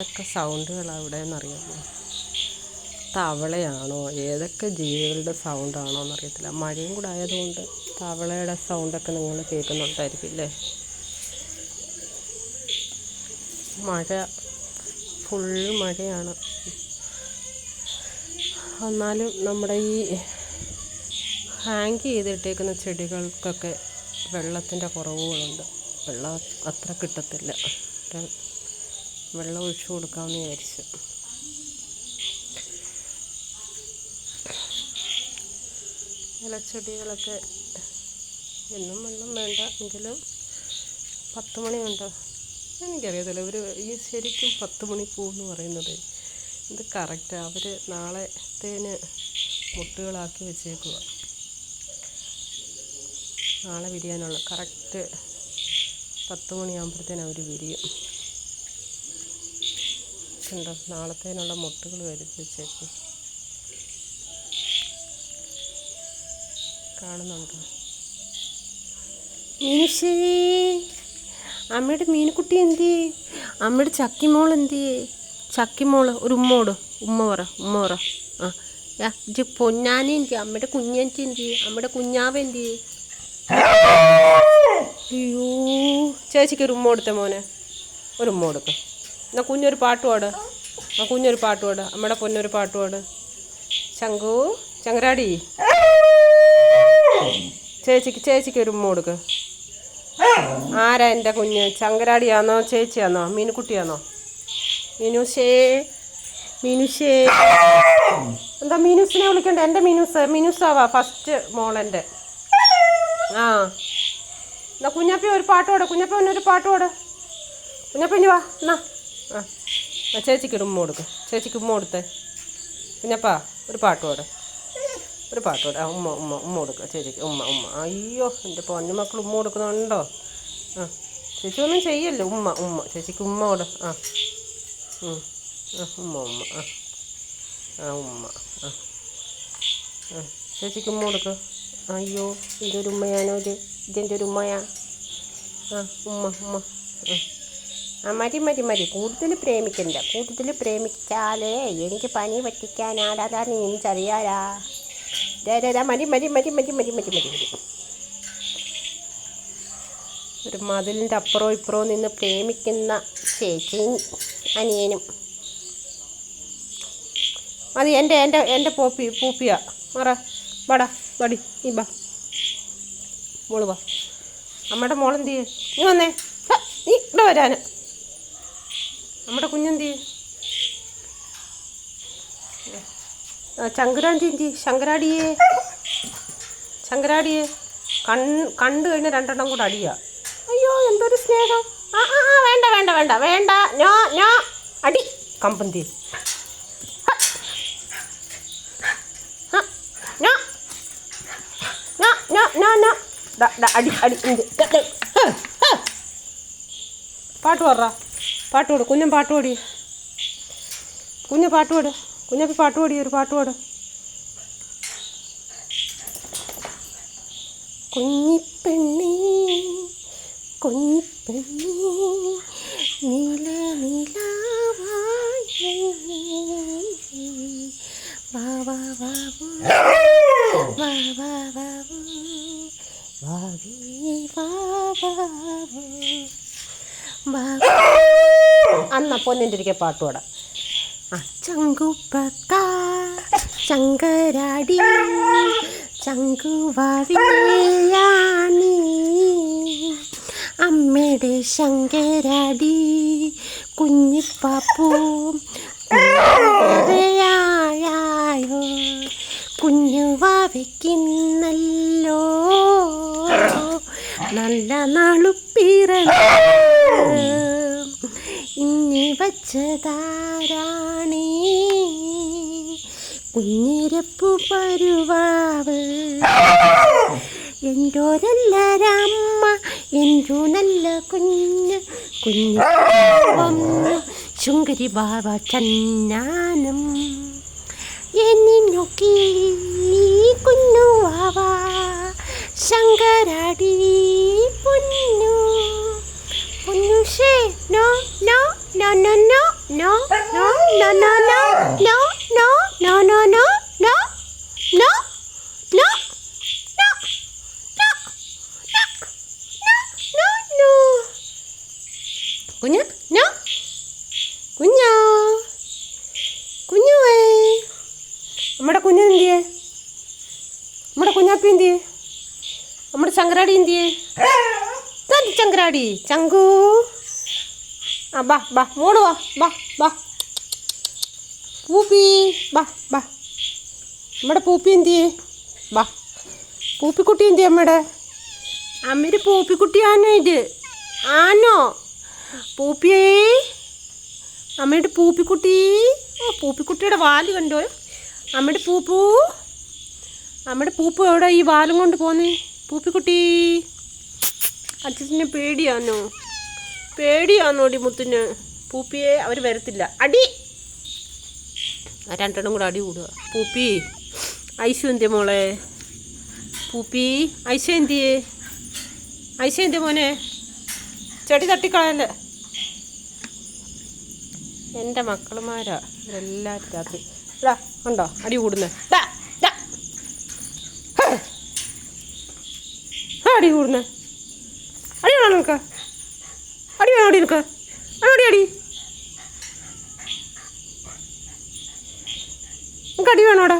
ഏതൊക്കെ സൗണ്ടുകളാണ് ഇവിടെ എന്നറിയാമോ? തവളയാണോ ഏതൊക്കെ ജീവികളുടെ സൗണ്ടാണോ എന്നറിയത്തില്ല. മഴയും കൂടെ ആയതുകൊണ്ട് തവളയുടെ സൗണ്ടൊക്കെ നിങ്ങൾ കേൾക്കുന്നുണ്ടായിരിക്കും അല്ലേ? മഴ ഫുൾ മഴയാണ്. എന്നാലും നമ്മുടെ ഈ ഹാങ് ചെയ്തിട്ടേക്കുന്ന ചെടികൾക്കൊക്കെ വെള്ളത്തിൻ്റെ കുറവുകളുണ്ട്. വെള്ളം അത്ര കിട്ടത്തില്ല. വെള്ളം ഒഴിച്ചു കൊടുക്കാമെന്ന് വിചാരിച്ചു. ഇലച്ചെടികളൊക്കെ എന്നും വെള്ളം വേണ്ട എങ്കിലും 10 മണിയുണ്ടോ എനിക്കറിയത്തില്ല. ഈ ശരിക്കും 10 മണി പൂവെന്ന് പറയുന്നത് ഇത് കറക്റ്റാണ്. അവർ നാളത്തേന് മുട്ടുകളാക്കി വെച്ചേക്കുക. നാളെ വിരിയാനുള്ള കറക്റ്റ് 10 മണിയാകുമ്പോഴത്തേന് അവർ വിരിയും. ഉണ്ടോ? നാളത്തേനുള്ള മുട്ടുകൾ വരുത്തി വെച്ചേക്കും. കാണുന്നുണ്ടോ? മീനുഷേ, അമ്മയുടെ മീനുക്കുട്ടി എന്തിയേ? അമ്മയുടെ ചക്കിമോൾ എന്തിയേ? ചക്കിമോള് ഒരു ഉമ്മ പറ. ആ ഇജ്ജ് പൊന്നാനി എന്തിയെ? അമ്മയുടെ കുഞ്ഞാറ്റി എന്തിയേ? അമ്മയുടെ കുഞ്ഞാവ എന്തിയേ? അയ്യോ, ചേച്ചിക്ക് ഒരു ഉമ്മ കൊടുത്തേ മോനെ. ഒരു ഉമ്മ കൊടുക്ക. എന്നാൽ കുഞ്ഞൊരു പാട്ട് പാട്. അമ്മയുടെ പൊന്നൊരു പാട്ട് പാട്. ചങ്കു ചങ്കരാടി, ചേച്ചിക്ക് ഒരു ഉമ്മ കൊടുക്ക്. ആരാ എൻ്റെ കുഞ്ഞ്? ചങ്കരാടിയാണോ ചേച്ചിയാണോ മീനുക്കുട്ടിയാണോ? മീനുഷേ എന്താ മീനുസിനെ വിളിക്കണ്ടേ? എൻ്റെ മീനുസാവാ ഫസ്റ്റ് മോളെൻ്റെ. ആ എന്നാ കുഞ്ഞപ്പി ഒരു പാട്ട് പാട്. കുഞ്ഞപ്പനൊരു പാട്ട് പാട്. കുഞ്ഞപ്പഞ്ഞ് വാ. എന്നാ ആ ചേച്ചിക്കൊരു ഉമ്മ കൊടുക്ക്. ചേച്ചിക്ക് ഉമ്മ കൊടുത്തേ. കുഞ്ഞപ്പാ ഒരു പാട്ട് പാട്. ആ ഉമ്മ കൊടുക്കുക ചേച്ചിക്ക്. ഉമ്മ. അയ്യോ, എൻ്റെ പൊന്നുമക്കൾ ഉമ്മ കൊടുക്കുന്നുണ്ടോ? ആ ചേച്ചി ഒന്നും ചെയ്യല്ലോ. ഉമ്മ ചേച്ചിക്ക് ഉമ്മ കൊടു. ആ ഉമ്മ ചേച്ചിക്ക് ഉമ്മ കൊടുക്കുക. അയ്യോ, ഇതൊരു ഉമ്മയാണോ? ഇതെൻ്റെ ഒരു ഉമ്മയാ? ഉമ്മ. മതി. കൂടുതൽ പ്രേമിച്ചാലേ എനിക്ക് പനി പറ്റിക്കാനാടാ നീ എനിക്കറിയാലാ. മതി. ഒരു മതിലിൻ്റെ അപ്പുറവും ഇപ്പുറവും നിന്ന് പ്രേമിക്കുന്ന ചേച്ചിയും അനിയനും മതി. എൻ്റെ പൂപ്പിയാ മറ. വടി നീ ബാ. മോള് വാ. അമ്മയുടെ മോളെന്ത് ചെയ്യേ? നീ വന്നേ. നീ ഇവിടെ വരാന്. നമ്മുടെ കുഞ്ഞെന്ത് ചെയ്യേ? ശങ്കരാടിയെ കണ്ടു കഴിഞ്ഞാൽ 2 എണ്ണം കൂടെ അടിയാ. അയ്യോ, എന്തൊരു സ്നേഹം. വേണ്ട. ഞാ അടി കമ്പന്തി. അടി പാട്ട് പാട്. കുഞ്ഞൻ പാട്ട് പാടി. കുഞ്ഞപ്പി പാട്ട് പാടി. ഒരു പാട്ട് പാട്. കുഞ്ഞിപ്പെണ്ണി അന്ന പൊന്നിൻ്റെ ഒരിക്കൽ പാട്ട് പാടാം. ചങ്കുപ്പക്ക ചങ്കരാടി ചങ്കുവാവിയാണി അമ്മയുടെ ശങ്കരാടി കുഞ്ഞിപ്പാപ്പൂ യായോ കുഞ്ഞുവാവയ്ക്കുന്നല്ലോ നല്ല നാളുപ്പിറന്ന് ഇനി വച്ചതാരാണേ കുഞ്ഞിരപ്പു പരുവാവ്. എൻ്റോരല്ലരമ്മ എൻ്റു നല്ല കുഞ്ഞ് ശുങ്കരി ബാവ ചന്നാനം എന്നിനൊക്കെ കുഞ്ഞുവാവ ശങ്കരാടി പൊന്നുഷേ. No No, no, no, no, no, no, no, no, no, no, no, no, no, no, no, no, no. കുഞ്ഞ നോ കുഞ്ഞാ കുഞ്ഞുവേ നമ്മുടെ കുഞ്ഞെന്തിയേ നമ്മുടെ കുഞ്ഞാപ്പി എന്തിയേ നമ്മുടെ ചങ്കരാടി എന്തിയേ ചങ്കരാടി ചങ്കു ആ ബാ ബാ മോള് വാ ബാ ബാ പൂപ്പി ബാ ബാ നമ്മുടെ പൂപ്പി എന്തിയേ ബാ പൂപ്പിക്കുട്ടി എന്തിയേ അമ്മയുടെ പൂപ്പിക്കുട്ടിയാണോ ഇത് ആണോ പൂപ്പിയേ അമ്മയുടെ പൂപ്പിക്കുട്ടി ഓ പൂപ്പിക്കുട്ടിയുടെ വാല് കണ്ടോ അമ്മയുടെ പൂപ്പു എവിടെ ഈ വാലും കൊണ്ട് പോന്നേ പൂപ്പിക്കുട്ടി അച്ഛനെ പേടിയാന്നോടി മുത്തിന് പൂപ്പിയെ അവർ വരത്തില്ല അടി രണ്ടെണ്ണം കൂടെ അടി കൂടുക പൂപ്പി ഐശു എന്തിയ മോളെ പൂപ്പി ഐശ എന്തിയ മോനെ ചെടി തട്ടിക്കളയല്ലേ എൻ്റെ മക്കളുമാരാ ഇവരെല്ലാവരും രാത്രി ഇടാ ഉണ്ടോ അടി കൂടുന്നേ അടി കൂടുന്നേ അടി വേണോ നിനക്ക് അടി വേണോ അടി നിനക്ക് അടി നിനക്ക് അടി വേണോടാ